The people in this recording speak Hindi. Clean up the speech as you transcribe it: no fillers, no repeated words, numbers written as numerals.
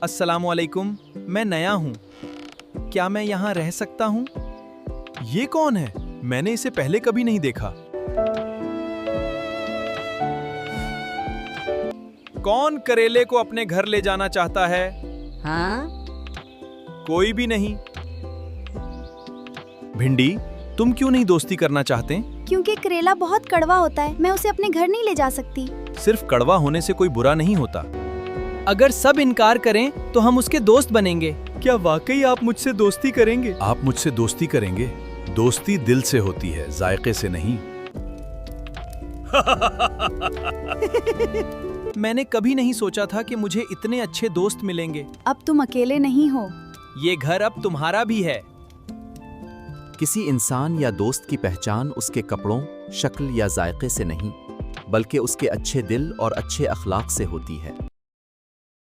अस्सलामुअलैकुम, मैं नया हूँ। क्या मैं यहाँ रह सकता हूँ? ये कौन है? मैंने इसे पहले कभी नहीं देखा। कौन करेले को अपने घर ले जाना चाहता है? हाँ? कोई भी नहीं। भिंडी, तुम क्यों नहीं दोस्ती करना चाहते? क्योंकि करेला बहुत कड़वा होता है, मैं उसे अपने घर नहीं ले जा सकती। सिर्फ कड़वा होने से कोई बुरा नहीं होता। अगर सब इनकार करें तो हम उसके दोस्त बनेंगे। क्या वाकई आप मुझसे दोस्ती करेंगे? आप मुझसे दोस्ती करेंगे? दोस्ती दिल से होती है, जायके से नहीं। मैंने कभी नहीं सोचा था कि मुझे इतने अच्छे दोस्त मिलेंगे। अब तुम अकेले नहीं हो। ये घर अब तुम्हारा भी है। किसी इंसान या दोस्त की पहचान उसके कपड़ों, शक्ल या जायके से नहीं, बल्कि उसके अच्छे दिल और अच्छे अखलाक से होती है।